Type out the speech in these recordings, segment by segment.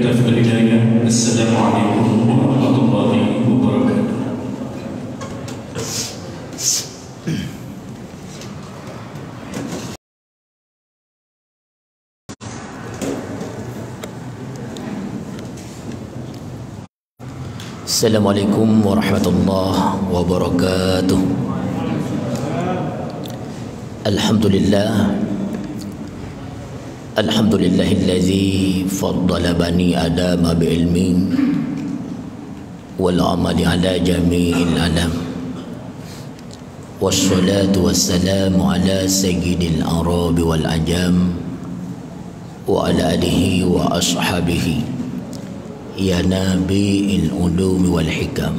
الهداية. السلام عليكم ورحمة الله وبركاته. Assalamualaikum warahmatullahi wabarakatuh. Alhamdulillahilladzi faddala bani adama bi'ilmin wal amali ala jami'il alam. Wassalatu wassalamu ala sayyidil arabi wal ajam wa ala alihi wa ashabihi ya nabi'il ulumi wal hikam.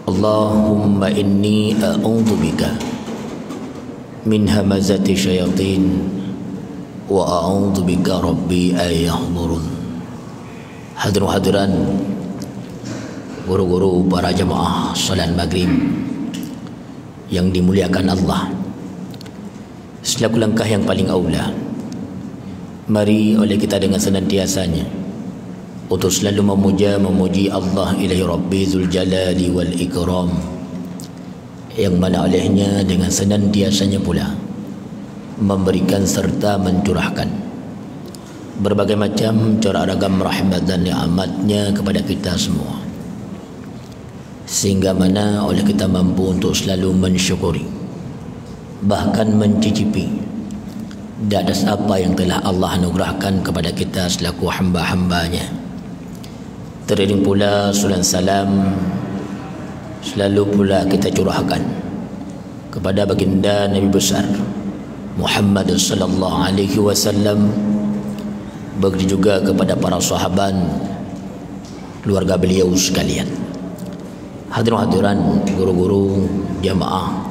Allahumma inni a'udzu bika min hamazati syayatin wa a'udzu bika rabbi ay yahdurun. Hadirin guru-guru para jemaah salat maghrib yang dimuliakan Allah, selaku langkah yang paling aula, mari oleh kita dengan senantiasanya untuk selalu memuji Allah ilahi Rabbi Zul Jalali wal Ikram, yang mana olehnya dengan senantiasanya pula memberikan serta mencurahkan berbagai macam cara ragam rahmat dan nikmatnya kepada kita semua, sehingga mana oleh kita mampu untuk selalu mensyukuri, bahkan mencicipi di atas apa yang telah Allah anugerahkan kepada kita selaku hamba-hambanya. Teriring pula salam salam selalu pula kita curahkan kepada baginda Nabi besar Muhammad sallallahu alaihi wasallam, begitu juga kepada para sahabat, keluarga beliau sekalian. Hadirin guru-guru jamaah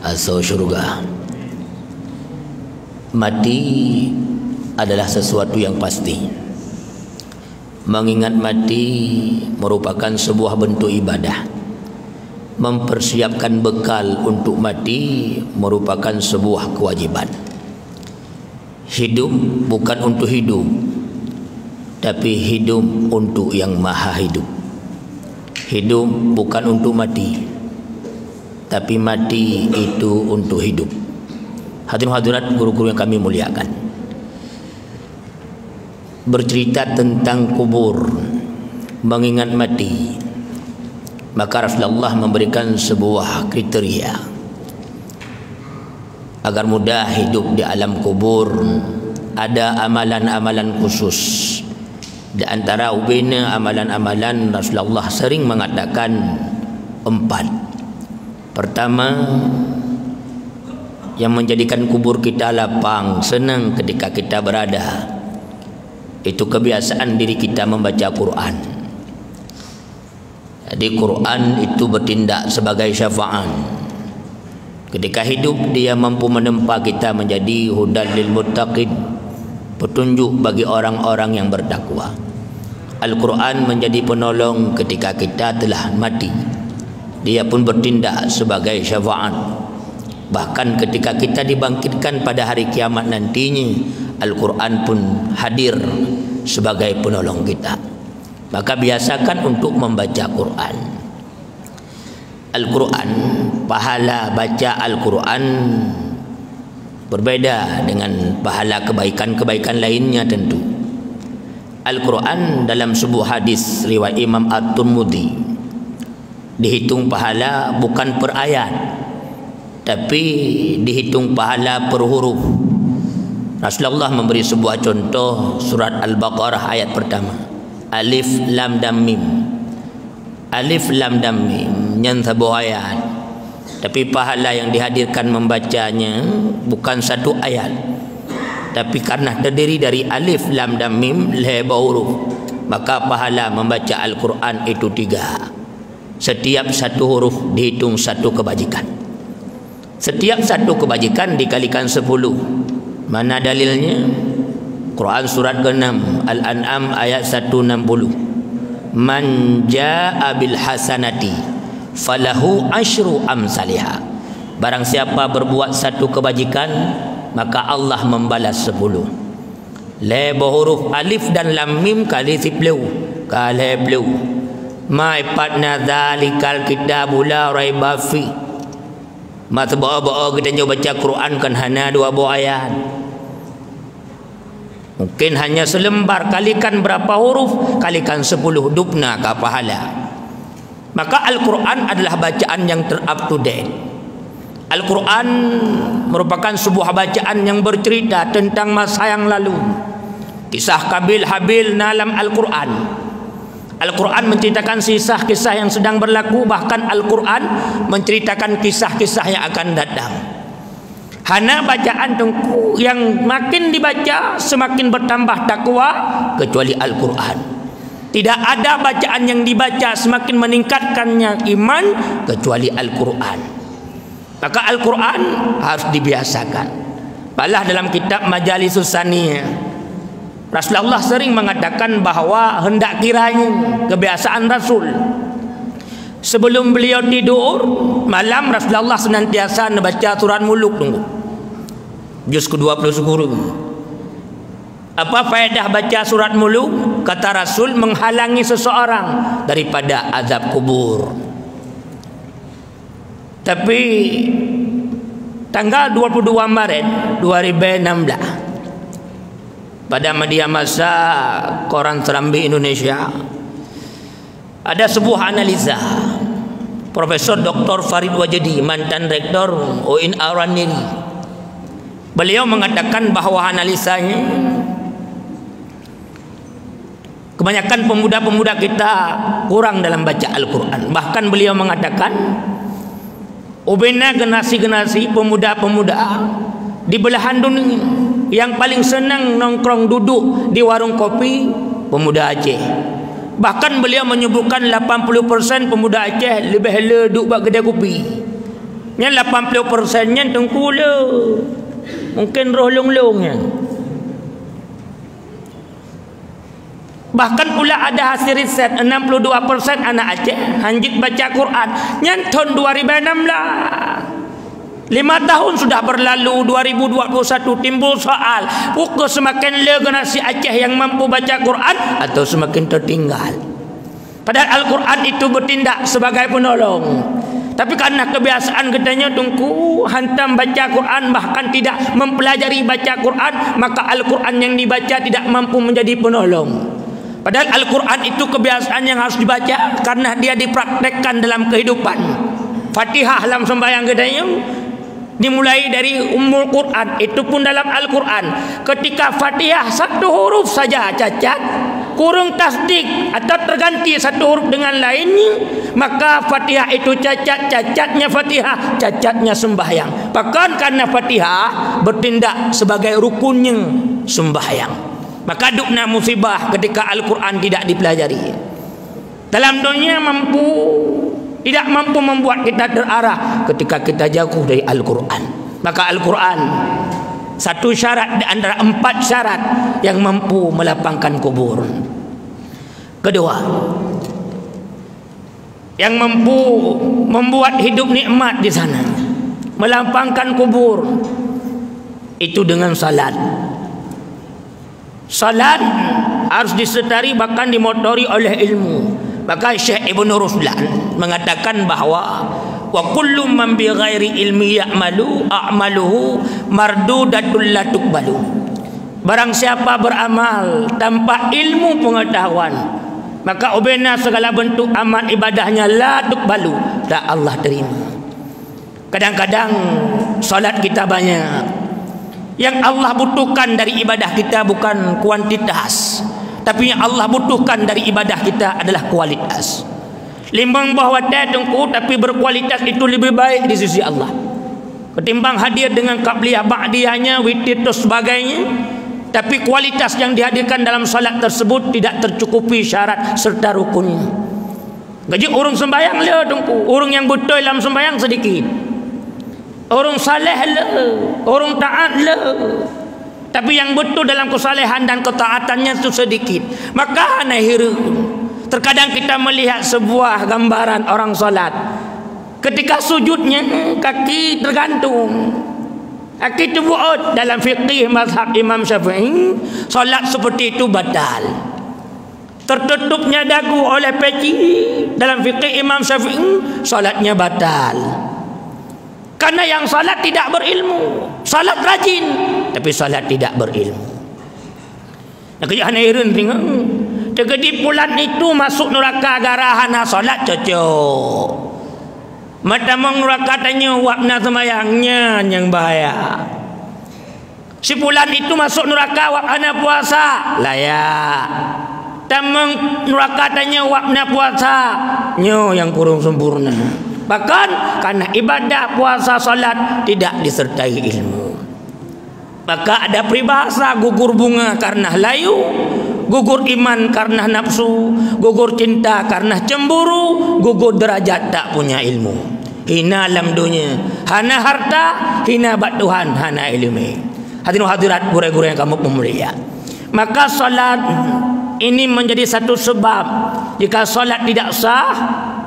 asal syurga, mati adalah sesuatu yang pasti. Mengingat mati merupakan sebuah bentuk ibadah. Mempersiapkan bekal untuk mati merupakan sebuah kewajiban. Hidup bukan untuk hidup, tapi hidup untuk yang maha hidup. Hidup bukan untuk mati, tapi mati itu untuk hidup. Hadirin hadirat guru-guru yang kami muliakan, bercerita tentang kubur, mengingat mati, maka Rasulullah memberikan sebuah kriteria agar mudah hidup di alam kubur. Ada amalan-amalan khusus. Di antara ubina amalan-amalan, Rasulullah sering mengatakan 4. Pertama, yang menjadikan kubur kita lapang, senang ketika kita berada, itu kebiasaan diri kita membaca Quran. Jadi Quran itu bertindak sebagai syafaat. Ketika hidup dia mampu menempa kita menjadi hudal lil muttaqin, petunjuk bagi orang-orang yang bertakwa. Al-Quran menjadi penolong ketika kita telah mati. Dia pun bertindak sebagai syafaat. Bahkan ketika kita dibangkitkan pada hari kiamat nantinya, Al-Quran pun hadir sebagai penolong kita. Maka biasakan untuk membaca Quran. Al-Quran, pahala baca Al-Quran berbeda dengan pahala kebaikan-kebaikan lainnya tentu. Al-Quran dalam sebuah hadis riwayat Imam At-Tirmidzi dihitung pahala bukan per ayat, tapi dihitung pahala per huruf. Rasulullah memberi sebuah contoh surat Al-Baqarah ayat pertama. Alif lam dam mim. Alif lam dam mim yang sebuah ayat, tapi pahala yang dihadirkan membacanya bukan satu ayat, tapi karena terdiri dari alif lam dam mim lebar huruf, maka pahala membaca Al-Quran itu 3. Setiap satu huruf dihitung satu kebajikan. Setiap satu kebajikan dikalikan 10. Mana dalilnya? Quran surat ke-6 Al-An'am ayat 160. Man jaa bil hasanati falahu asyru amsalihha. Barang siapa berbuat satu kebajikan, maka Allah membalas 10. Le huruf alif dan lam mim kali siplu kali blue ma ifatna zalikal kitabu la raiba fi. Masa bawa kita baca Quran kan hanya 2 ayat. Mungkin hanya selembar, kalikan berapa huruf, kalikan 10 dupna ke pahala. Maka Al-Quran adalah bacaan yang up to date. Al-Quran merupakan sebuah bacaan yang bercerita tentang masa yang lalu. Kisah Kabil Habil dalam Al-Quran. Al-Quran menceritakan kisah-kisah yang sedang berlaku. Bahkan Al-Quran menceritakan kisah-kisah yang akan datang. Hana bacaan tengku yang makin dibaca semakin bertambah takwa kecuali Al-Quran. Tidak ada bacaan yang dibaca semakin meningkatkannya iman kecuali Al-Quran. Maka Al-Quran harus dibiasakan. Malah dalam kitab Majalisus Saniyah, Rasulullah sering mengatakan bahawa hendak kiranya kebiasaan Rasul, sebelum beliau tidur malam, Rasulullah senantiasa membaca surat Muluk tunggu juz ke-20 syukur. Apa faedah baca surat Muluk? Kata Rasul, menghalangi seseorang daripada azab kubur. Tapi tanggal 22 Maret 2016 pada media massa Koran Serambi Indonesia ada sebuah analisa Profesor Dr. Farid Wajdi, mantan rektor UIN Al-Raniri. Beliau mengatakan bahawa analisanya kebanyakan pemuda-pemuda kita kurang dalam baca Al-Quran. Bahkan beliau mengatakan ubena generasi-generasi pemuda-pemuda di belahan dunia yang paling senang nongkrong duduk di warung kopi pemuda Aceh. Bahkan beliau menyebutkan 80% pemuda Aceh lebih hela duduk buat kedai kopi. Yang 80%-nya tengkula, mungkin roh long-longnya. Bahkan pula ada hasil riset 62% anak Aceh hanjit baca Quran. Yang tahun 2016 5 tahun sudah berlalu, 2021 timbul soal, pukul semakin le generasi Aceh yang mampu baca Quran atau semakin tertinggal. Padahal Al-Quran itu bertindak sebagai penolong. Tapi karena kebiasaan katanya tungku hantam baca Quran, bahkan tidak mempelajari baca Quran, maka Al-Quran yang dibaca tidak mampu menjadi penolong. Padahal Al-Quran itu kebiasaan yang harus dibaca karena dia dipraktekkan dalam kehidupan. Fatihah dalam sembahyang katanya dimulai dari Ummul Quran, itu pun dalam Al-Quran. Ketika Fatihah satu huruf saja cacat, kurang tasdik atau terganti satu huruf dengan lainnya, maka Fatihah itu cacat. Cacatnya Fatihah, cacatnya sembahyang. Bahkan karena Fatihah bertindak sebagai rukunnya sembahyang, maka dukna musibah ketika Al-Quran tidak dipelajari. Dalam dunia tidak mampu membuat kita terarah ketika kita jauh dari Al-Quran. Maka Al-Quran satu syarat di antara 4 syarat yang mampu melapangkan kubur. Kedua, yang mampu membuat hidup nikmat di sana, melapangkan kubur, itu dengan salat. Salat harus disertai bahkan dimotori oleh ilmu. Maka Syekh Ibn Ruslan mengatakan bahawa wa kullu man bi ghairi ilmi ya'malu a'maluhu mardudatul la tuqbalu. Barang siapa beramal tanpa ilmu pengetahuan, maka ubena segala bentuk amal ibadahnya la tuqbalu, tak Allah terima. Kadang-kadang salat kita banyak, yang Allah butuhkan dari ibadah kita bukan kuantitas, tapi yang Allah butuhkan dari ibadah kita adalah kualitas. Limbang bahawa tengku tapi berkualitas itu lebih baik di sisi Allah ketimbang hadir dengan qabliyah ba'diyahnya, witir dan sebagainya, tapi kualitas yang dihadirkan dalam salat tersebut tidak tercukupi syarat serta rukunnya. Jadi orang sembahyang le tengku, orang yang betul dalam sembahyang sedikit, orang saleh le, orang taat le, tapi yang betul dalam kesalehan dan ketaatannya itu sedikit. Maka nahir terkadang kita melihat sebuah gambaran orang salat, ketika sujudnya kaki tergantung, Kita buat dalam fiqih mazhab Imam Syafi'i, solat seperti itu batal. Tertutupnya dagu oleh peci dalam fiqih Imam Syafi'i, solatnya batal. Karena yang solat tidak berilmu, solat rajin tapi solat tidak berilmu. Nak kerja hairan tengok. Tegedi pulan itu masuk neraka gara-gara solat cocok. Matamang neraka tanya wakna semayangnya yang bahaya. Si pulan itu masuk neraka wakna puasa layak. Tamang neraka tanya wakna puasa nyo yang kurang sempurna. Bahkan karena ibadah puasa salat tidak disertai ilmu. Maka ada peribahasa gugur bunga karena layu, gugur iman karena nafsu, gugur cinta karena cemburu, gugur derajat tak punya ilmu. Hina alam dunia, hana harta, hina bat Tuhan, hana ilmu. Hadirin hadirat guru-guru yang kamu pemulia. Maka solat ini menjadi satu sebab. Jika solat tidak sah,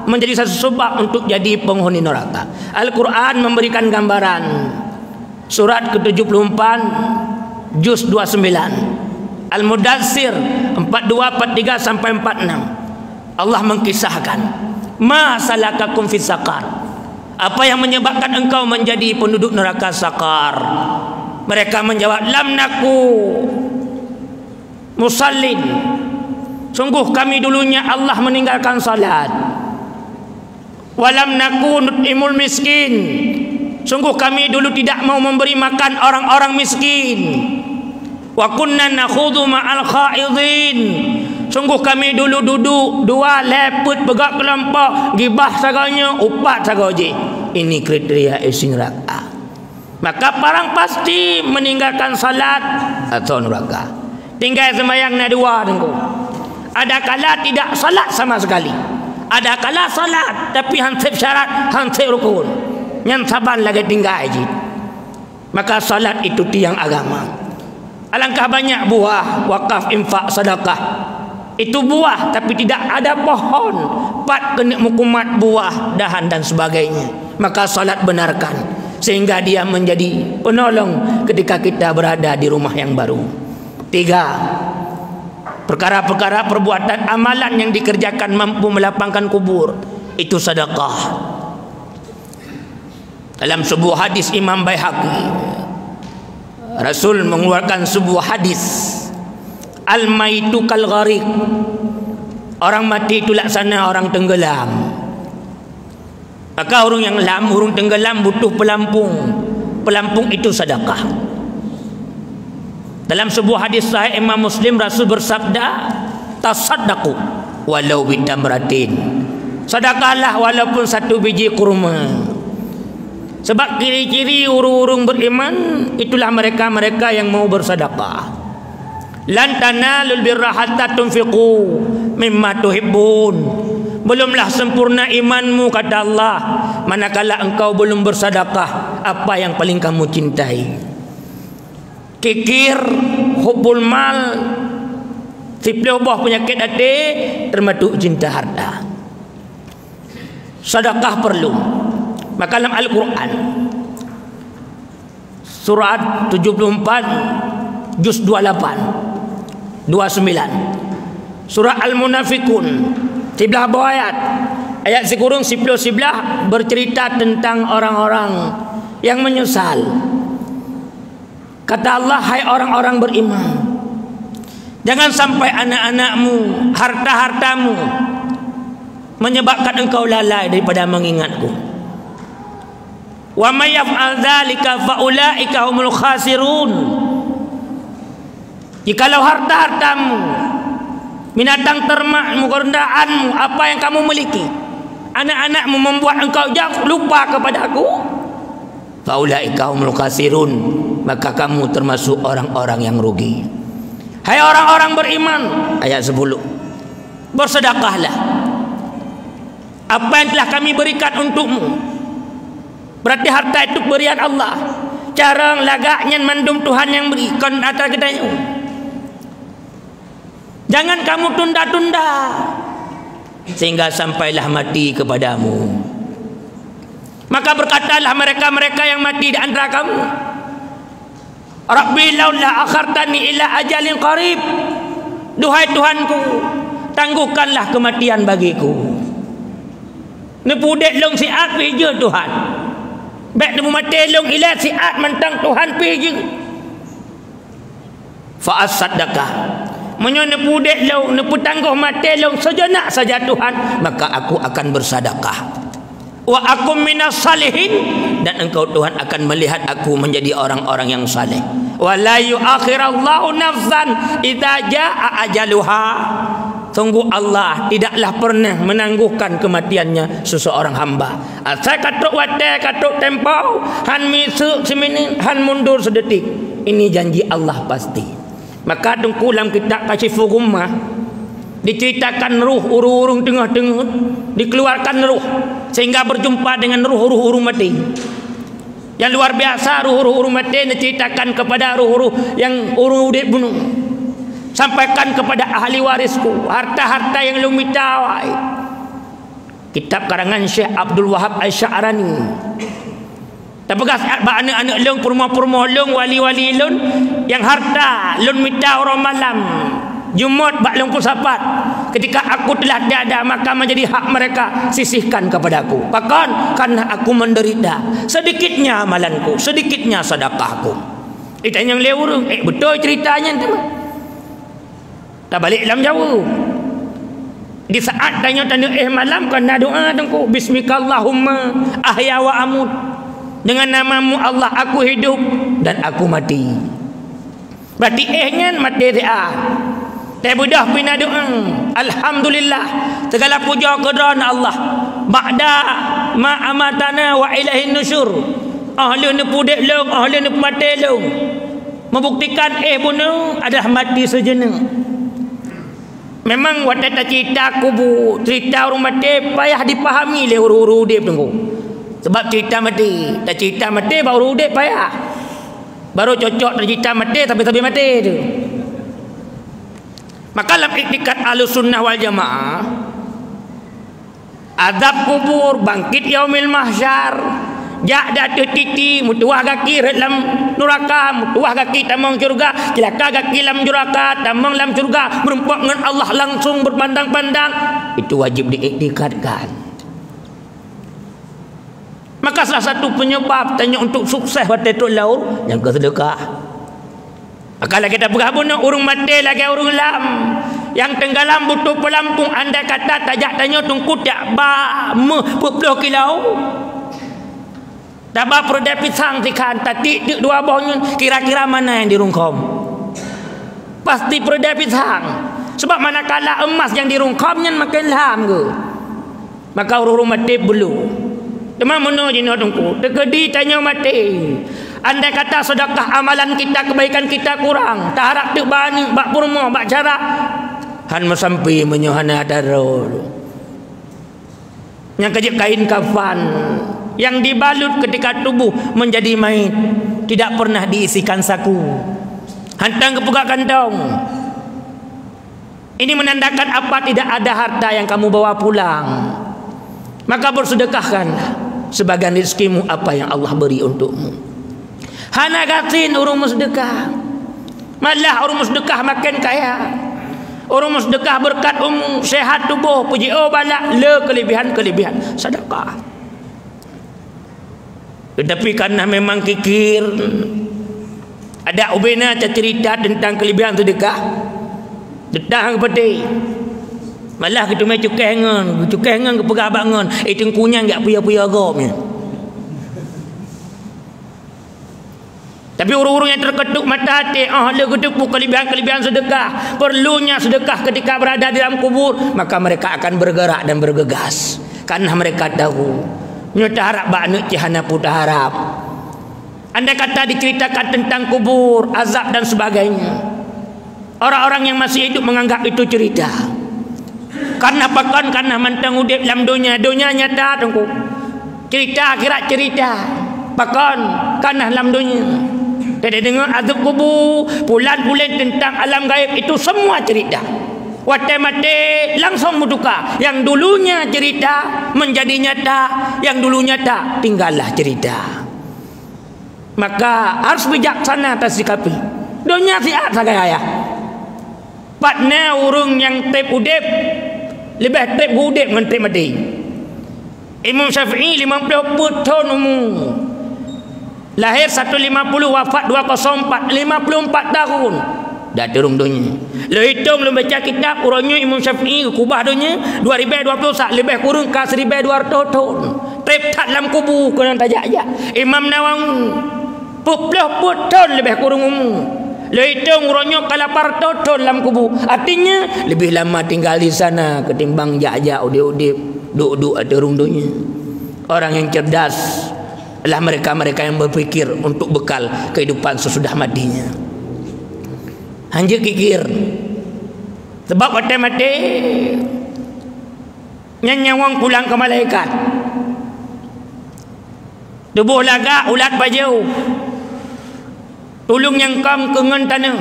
menjadi satu sebab untuk jadi penghuni neraka. Al-Quran memberikan gambaran. Surat ke-74 juz 29, Al-Mudaththir 42, 43 sampai 46. Allah mengkisahkan, ma salakakum fis saqar, apa yang menyebabkan engkau menjadi penduduk neraka sakar? Mereka menjawab, lam naku musallin, sungguh kami dulunya Allah meninggalkan salat. Walam naku nut'imul miskin, sungguh kami dulu tidak mau memberi makan orang-orang miskin. Wa kunna nakhudhu ma'al khaidin, sungguh kami dulu duduk dua leput pegak kelompok gibah saganya upat sagaje. Ini kriteria isi neraka. Maka parang pasti meninggalkan salat atau neraka. Tinggal sembahyang na dua tengku. Ada kala tidak salat sama sekali, ada kala salat tapi hansip syarat, hansip rukun, yang saban lagi tinggal aja. Maka salat itu tiang agama. Alangkah banyak buah wakaf, infak, sedekah. Itu buah tapi tidak ada pohon, pat kena mukumat buah, dahan dan sebagainya. Maka salat benarkan sehingga dia menjadi penolong ketika kita berada di rumah yang baru. 3. Perkara-perkara perbuatan amalan yang dikerjakan mampu melapangkan kubur, itu sedekah. Dalam sebuah hadis Imam Baihaqi, Rasul mengeluarkan sebuah hadis, al-maitu kal gharik, orang mati itu laksana orang tenggelam. Maka orang yang orang tenggelam butuh pelampung. Pelampung itu sedekah. Dalam sebuah hadis sahih Imam Muslim, Rasul bersabda, tasaddaqu walau bitamratin, sedekahlah walaupun satu biji kurma. Sebab ciri-ciri urung-urung beriman itulah mereka-mereka yang mau bersedekah. Lan tanalul birra hatta tunfiqu mimma tuhibbun, belumlah sempurna imanmu kata Allah manakala engkau belum bersedekah apa yang paling kamu cintai. Kikir, hubbul mal, sipleubah penyakit hati, termasuk cinta harta. Sedekah perlu. Maka dalam Al-Quran surat 74 juz 28 29, surah Al-Munafikun sebelah bawah ayat sekurang 10 sebelah bercerita tentang orang-orang yang menyesal. Kata Allah, hai orang-orang beriman, jangan sampai anak-anakmu, harta-hartamu menyebabkan engkau lalai daripada mengingatku. Wa may yaf'al dzalika fa ulaika humul khasirun. Jikalau harta-hartamu, binatang termakmu, kerendahanmu, apa yang kamu miliki, anak-anakmu membuat engkau jauh lupa kepada aku, fa ulaika humul khasirun, maka kamu termasuk orang-orang yang rugi. Hai orang-orang beriman, ayat 10, bersedekahlah apa yang telah kami berikan untukmu. Berarti harta itu berian Allah. Carang lagaknya mandum Tuhan yang beri kon atas kita. Jangan kamu tunda-tunda sehingga sampailah mati kepadamu. Maka berkatalah mereka-mereka yang mati di antara kamu, Rabbi laula akhartani ila ajalin qarib. Duhai Tuhanku, tangguhkanlah kematian bagiku. Nepudek long siat pi je Tuhan. Bek nemu mati long ila siat mentang Tuhan pi je. Fa asaddaka. Menyo nepudek long nepu tangguh mati long sejenak saja Tuhan, maka aku akan bersedekah. Wa akum minas salihin, dan engkau Tuhan akan melihat aku menjadi orang-orang yang saleh. Wa la yuakhirallahu nafsan idza jaa ajaluha. Sungguh Allah tidaklah pernah menangguhkan kematiannya seseorang hamba. Saya katuk wate katuk tempau han misu semini han mundur sedetik. Ini janji Allah pasti. Maka tengkulam kitab Kasyiful Ghummah diceritakan ruh urung-urung tengah-tengah, dikeluarkan ruh sehingga berjumpa dengan ruh-ruh urung mati. Yang luar biasa, ruh-ruh urung mati diceritakan kepada ruh-ruh yang urung udip bunuh. Sampaikan kepada ahli warisku harta-harta yang lu minta. Kitab karangan Syekh Abdul Wahab Al-Sya'rani. Tapegas anak-anak long perumah-perumah long wali-wali long yang harta lun minta orang malam Jumat bak long pusapat. Ketika aku telah tiada, maka menjadi hak mereka sisihkan kepadaku. Bahkan karena aku menderita, sedikitnya amalanku, sedikitnya sedekahku. Ditanya lewurung, betul ceritanya tu. Tak balik dalam Jawa. Di saat tanya malam kena doa tengku, bismikallahumma ahya wa amut. Dengan namamu Allah aku hidup dan aku mati. Berarti ehnya mati dia. Tapi budah pina doa. Alhamdulillah, segala puja kepada Allah. Ba'da ma amatana wa ilaihin nusyur. Ahli nepudek long, ahli nepmati long. Membuktikan bunuh adalah mati sejenak. Memang waktu cerita kubur, cerita orang mati payah dipahami oleh orang-orang udip tunggu. Sebab cerita mati, tak cerita mati baru udip payah. Baru cocok cerita mati tapi mati tu. Maka dalam iktikat Ahlussunnah wal Jamaah, azab kubur, bangkit yaumil mahsyar, jak datu titi mutuah kaki dalam neraka, mutuah kaki tamang syurga, celaka kaki dalam neraka, tamang dalam syurga, berempat dengan Allah langsung berpandang-pandang. Itu wajib diiktikadkan. Maka salah satu penyebab tanya untuk sukses waktu itu laur yang kesedekah. Kalau kita bergabung urung mati lagi urung lam yang tenggelam butuh pelampung, andai kata tajak tanya tungku tak ba 10 kilo. Dabah perda pisang tikan tadi dua bohnya, kira-kira mana yang dirungkom? Pasti perda pisang. Sebab manakala emas yang dirungkomnya makin lam ke. Maka urung mati belu. Cuma mana jino tungku? Tekedi tanya mati. Andai kata sedekah amalan kita, kebaikan kita kurang, tak harap tu bani, bak purma, bak cara. Han sampai menyohana darul. Yang kejip kain kafan yang dibalut ketika tubuh menjadi mayit, tidak pernah diisikan saku, hantang ke pegak kantong. Ini menandakan apa? Tidak ada harta yang kamu bawa pulang. Maka bersedekahkanlah sebagian rezekimu apa yang Allah beri untukmu. Hana gatin urung sedekah, malah urung sedekah makin kaya. Urung sedekah berkat sehat tubuh, puji balak le kelebihan sedekah. Tetapi karena memang kikir, ada ubena cerita tentang kelebihan sedekah, dedang peti. Malah kita mai cukai ngan ke pegabak ngan, tengkunya enggak puya-puya gopnya. Tapi urung-urung yang terketuk mata hati, le kedepu kelebihan sedekah, perlunya sedekah ketika berada di dalam kubur, maka mereka akan bergerak dan bergegas. Karena mereka tahu, nyata harap bakna cihana putar harap. Andai kata diceritakan tentang kubur, azab dan sebagainya, orang-orang yang masih hidup menganggap itu cerita. Karena apa? Karena mantang udip dalam dunia nyata tengku. Cerita akhirat cerita. Bahkan karena dalam dunia. Tidak dengar azab kubur, bulan-bulan tentang alam gaib, itu semua cerita. Waktu mati langsung bertukar. Yang dulunya cerita menjadi nyata, yang dulu nyata tinggallah cerita. Maka harus bijaksana atas sikapi. Dunia siat sagaya. Patna urung yang tep udip lebih tep udip dengan tep mati. Imam Syafi'i 50 tahun umur. Lahir 150, wafat 204, 54 tahun. Dah turun dunia. Lo hitung lo baca kitab urangnya Imam Syafi'i kubah dunia 2020 sak lebih kurang ke 1200 tahun. Tep tak dalam kubur kena tajak-ajak. Imam Nawawi 40 tahun lebih kurang umur. Lo hitung urangnya ke 800 tahun dalam kubur. Artinya lebih lama tinggal di sana ketimbang jak-jak udip-udip duduk ada turun dunia. Orang yang cerdas adalah mereka-mereka yang berfikir untuk bekal kehidupan sesudah matinya. Anjir kikir. Sebab mati-mati nyawang pulang ke malaikat. Tubuh laga ulat baju. Tulung yang kam kengen tanah.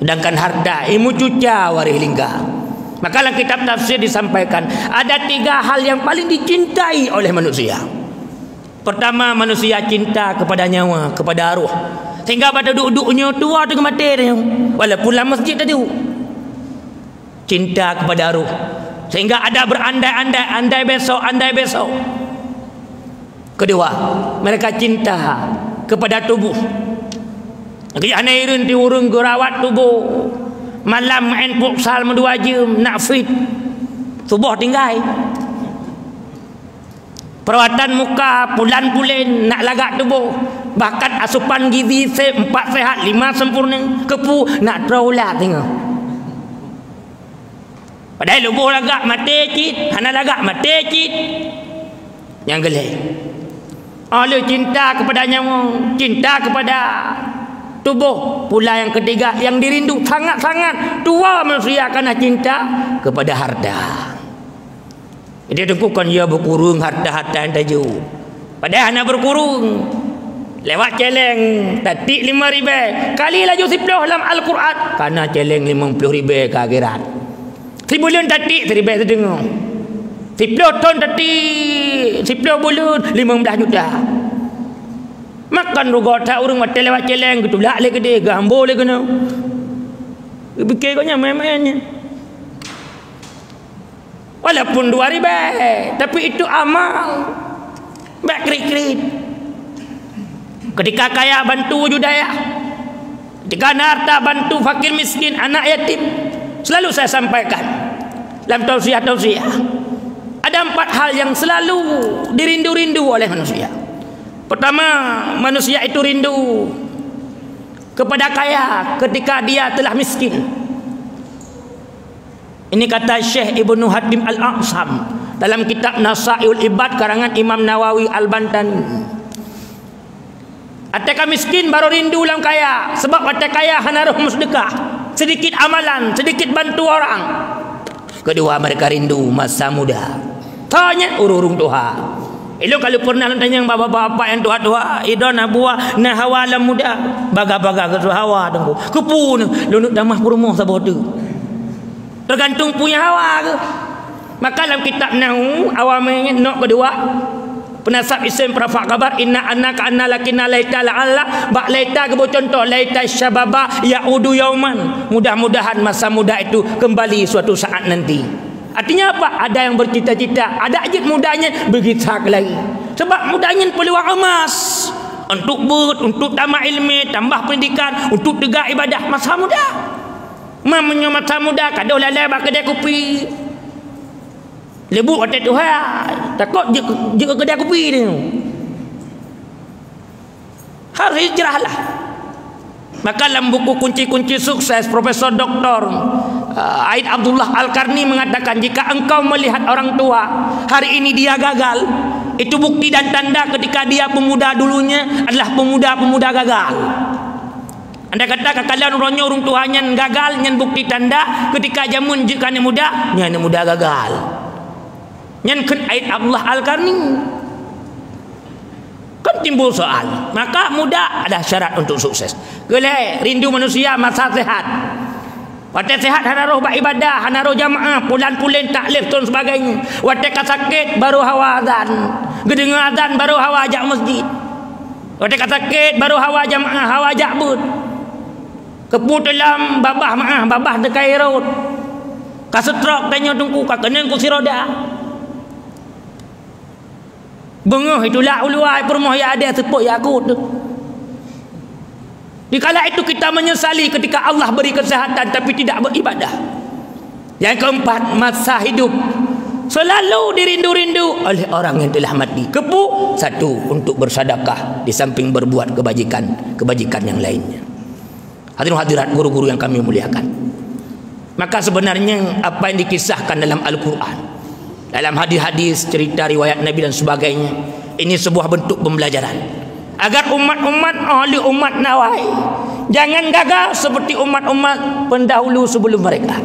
Sedangkan harta ilmu cuca warih lingga. Maka dalam kitab tafsir disampaikan ada 3 hal yang paling dicintai oleh manusia. Pertama, manusia cinta kepada nyawa, kepada arwah. Sehingga pada duduknya tua dengan mati dia. Walaupun dalam masjid tadi. Cinta kepada ruh. Sehingga ada berandai-andai, andai besok. Kedua, mereka cinta kepada tubuh. Anairin diurung gerawat tubuh. Malam main futsal 2 jam nak fit. Tubuh tinggal. Perawatan muka pulan-pulen nak lagak tubuh. Bahkan asupan gizi 4 sehat 5 sempurna. Kepu nak terulat tengok. Padahal lubuh lagak mati cit, hana lagak mati cit. Yang gelai. Oleh cinta kepada nyawa, cinta kepada tubuh. Pula yang ketiga yang dirindu sangat-sangat tua manusia kerana cinta kepada harta. Dia tengkukan ia berkurung harta-harta yang taju. Padahal hanya berkurung. Lewat celeng tatik 5 ribu. Kali laju 10 dalam Al-Quran. Karena celeng 50 ribu ke akhirat. 10 bulan tatik 1 ribu setengah. 10 ton tatik 10 bulan 15 juta. Makan ruga tak orang mati lewat celeng. Ketulak lagi dia. Gambar lagi kena. Fikir kau main-mainnya. Walaupun 2 ribu, tapi itu amal. Baik kredit. Ketika kaya bantu wujud daya. Ketika harta bantu fakir miskin, anak yatim. Selalu saya sampaikan dalam tausiah-tausiah. Ada 4 hal yang selalu dirindu-rindu oleh manusia. Pertama, manusia itu rindu kepada kaya ketika dia telah miskin. Ini kata Syekh Ibnu Hatim Al-Aqsam dalam kitab Nasaiul Ibad karangan Imam Nawawi Al-Bantani. Atika miskin baru rindu ulang kaya. Sebab atika kaya hana roh musdekah. Sedikit amalan, sedikit bantu orang. Kedua, mereka rindu masa muda. Tanya urung tuha. Ilo kalau pernah tanya yang bapak-bapak yang tua-tua, idon abuah nah hawa alam muda. Baga-baga ke hawa tengku. Kepun lunuk damah perumah sabotu. Tergantung punya hawa ke. Maka dalam kitab Nahu awamnya nok kedua penasab isim perafak kabar inna annaka anna lakina laita la'alla bak laita ke contoh laita syababa yaudu yauman. Mudah-mudahan masa muda itu kembali suatu saat nanti. Artinya apa? Ada yang bercita-cita, ada ajit mudanya bergitak lagi. Sebab mudanya peluang emas untuk untuk tamat ilmu, tambah pendidikan, untuk tegak ibadah masa muda. Mamanya masa muda kadoh lalai bak kedai kopi. Lebu kata Tuhan, takut je kedai kopi ni. Harus hijrahlah. Maka dalam buku kunci-kunci sukses Profesor Dr. Aid Abdullah Al-Karni mengatakan jika engkau melihat orang tua hari ini dia gagal, itu bukti dan tanda ketika dia pemuda dulunya adalah pemuda-pemuda gagal. Anda kata kekalian orangnya orang tuanya gagal, nyan bukti tanda ketika jamun jika muda, nyan muda gagal. Nyan kan Aid Abdullah Al-Karni. Kan timbul soal. Maka muda ada syarat untuk sukses. Gelai rindu manusia masa sehat. Waktu sehat hana roh beribadah, hana roh jamaah, pulan-pulen taklif dan sebagainya. Waktu sakit baru hawa azan. Gedengar azan baru hawa ajak masjid. Kalau dia kata sakit baru hawa jamaah, hawa jakbut. Keput dalam babah dekat road. Kasetrok tanya tungku, kena kursi roda. Bengah itulah uluai permoh yang ada sepuk yakut tu. Di kala itu kita menyesali ketika Allah beri kesehatan tapi tidak beribadah. Yang keempat, masa hidup selalu dirindu-rindu oleh orang yang telah mati. Kepu, satu, untuk bersedekah di samping berbuat kebajikan yang lainnya. Hadirin hadirat guru-guru yang kami muliakan. Maka sebenarnya apa yang dikisahkan dalam Al-Quran, dalam hadis-hadis, cerita riwayat Nabi dan sebagainya, ini sebuah bentuk pembelajaran agar umat-umat ahli umat nawai jangan gagal seperti umat-umat pendahulu sebelum mereka.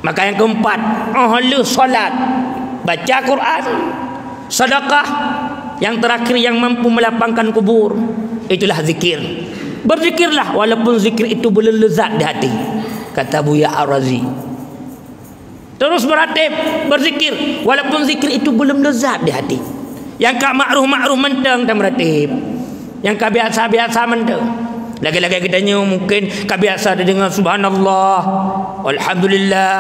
Maka yang keempat, ahli solat, baca Quran, sedekah, yang terakhir yang mampu melapangkan kubur, itulah zikir. Berzikirlah walaupun zikir itu belum lezat di hati, kata Buya Ar-Razi. Terus beratib, berzikir walaupun zikir itu belum lezat di hati. Yang kak makruh menteng dan beratib, yang kak biasa menteng. Lagi-lagi kita mungkin kak biasa dengan subhanallah, alhamdulillah,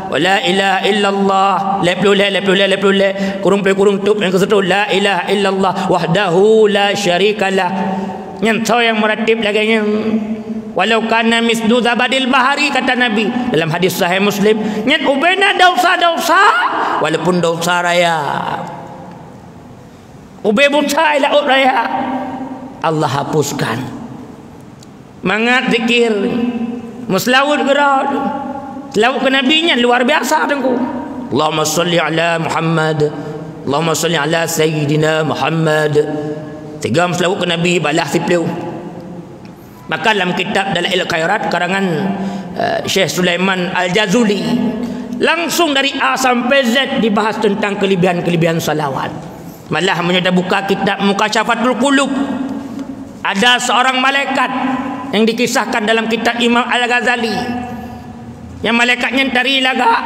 wala ilaha illallah, lepuleh kurung tup yang kesetu la ilaha illallah wahdahu la syarikalah. Yang yang meratib lagi walau kana misdu zabadil bahari, kata Nabi dalam hadis sahih Muslim, nyat ubena dosa-dosa walaupun dosa raya, ube bucai laut raya, Allah hapuskan. Mangat zikir, muslawud gerak, selawat ke Nabi-Nya luar biasa tengku. Allahumma salli ala Muhammad, Allahumma salli ala Sayyidina Muhammad. 3 selawat ke Nabi balas sipliu. Maka dalam kitab Dalail Khairat karangan Syekh Sulaiman Al-Jazuli, langsung dari A sampai Z dibahas tentang kelebihan-kelebihan salawat. Malah menyudah buka kitab Mukasyafatul Qulub, ada seorang malaikat yang dikisahkan dalam kitab Imam Al-Ghazali, yang malaikatnya tari lagak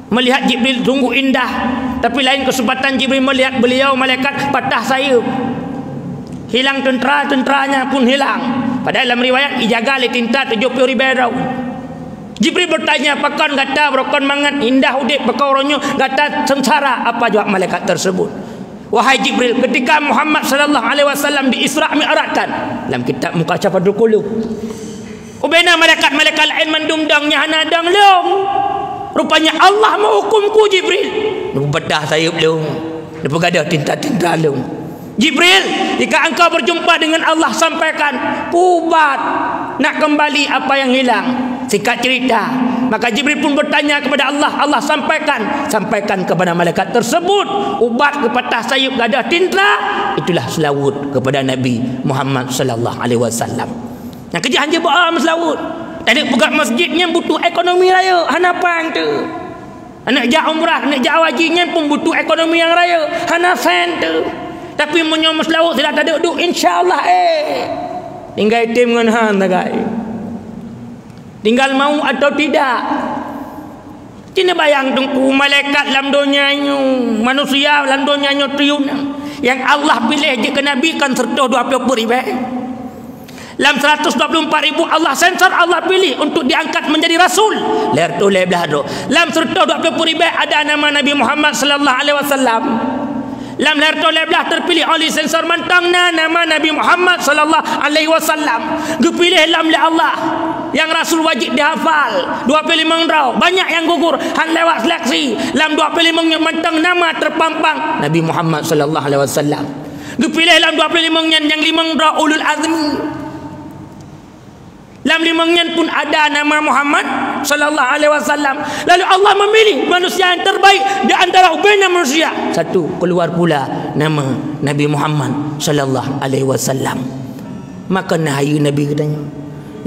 melihat Jibril sungguh indah, tapi lain kesempatan Jibril melihat beliau malaikat patah sayup, hilang tenteranya pun hilang. Padahal dalam riwayat ijaga le tinta 70 ribu. Jibril bertanya, pakon kata berokon mangat indah udip pakauronyo kata sengsara. Apa jawab malaikat tersebut? Wahai Jibril, ketika Muhammad sallallahu alaihi wasallam di Isra' Mi'rajkan, dalam kitab Mukasyafatul Qulub, ubena malaikat lain mendumdangnya hanadang leung. Rupanya Allah menghukumku Jibril. Bedah sayup leung, dia pegadah tinta-tinta leung. Jibril, jika engkau berjumpa dengan Allah, sampaikan pubat, nak kembali apa yang hilang. Singkat cerita, maka Jibril pun bertanya kepada Allah, Allah sampaikan kepada malaikat tersebut ubat ke patah sayup gadah tinta, itulah selawut kepada Nabi Muhammad sallallahu alaihi wasallam. Yang kerja hanya buat selawut. Tadi buka masjidnya butuh ekonomi raya, hanapang tu. Anak jak umrah, anak jak hajinya pun butuh ekonomi yang raya, hanasan tu. Tapi menyom selawut tidak ada duduk, insya-Allah tinggal tim dengan hang tagai. Tinggal mau atau tidak. Cina bayang tungku malaikat dalam dunianya, manusia dalam dunianya triun. Yang Allah pilih je ke Nabi kan serta 20 ribu. Dalam 124 ribu Allah sensor, Allah pilih untuk diangkat menjadi Rasul. Leher tu lebelah tu. Dalam serta 20 ribu ada nama Nabi Muhammad sallallahu alaihi wasallam. Dalam leher tu lebelah terpilih oleh sensor mantangna nama Nabi Muhammad sallallahu alaihi wasallam. Dipilih dalam Allah. Yang Rasul wajib dihafal 25 rau, banyak yang gugur han lewat seleksi. Dalam 25 yang mantang nama terpampang Nabi Muhammad sallallahu alaihi wasallam. Dipilih dalam 25 yang 5 rau ulul azmi. Dalam 5 pun ada nama Muhammad sallallahu alaihi wasallam. Lalu Allah memilih manusia yang terbaik di antara ubaina manusia. Satu, keluar pula nama Nabi Muhammad sallallahu alaihi wasallam. Maka nahayu Nabi katanya,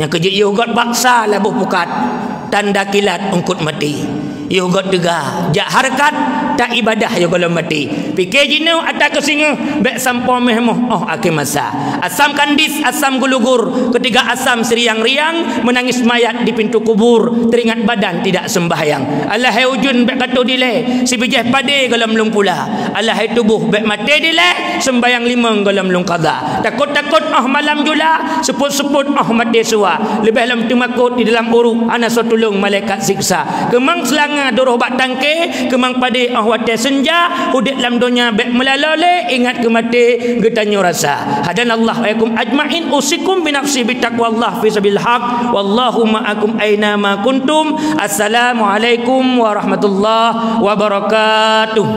yang kerja yogot baksa labuh pukat, tanda kilat ungkut mati. Yogot dega jak harkat tak ibadah ya kalau mati. Fikir jino atas ke singa bek sampo mehmoh oh akhir masa. Asam kandis, asam gulugur, ketiga asam seriang-riang menangis mayat di pintu kubur, teringat badan tidak sembahyang. Allah hai ujun bek katu dile, si bijah pade galam lung pula. Allah hai tubuh bek mati dile, sembahyang lima galam lung qada. Takut-takut malam jula, seput-seput mati suah. Lebih dalam tumakut di dalam uruk ana so tulung malaikat siksa. Kemang selanga doroh bak tangke, kemang pade wate senja, hudik dalam dunia bek melalole, ingat ke mati getanyo rasa. Hadanallah wa yakum ajma'in, usikum binafsi bitaqwallah fi sabil haq, wallahu ma'akum aina ma kuntum. Assalamualaikum warahmatullahi wabarakatuh.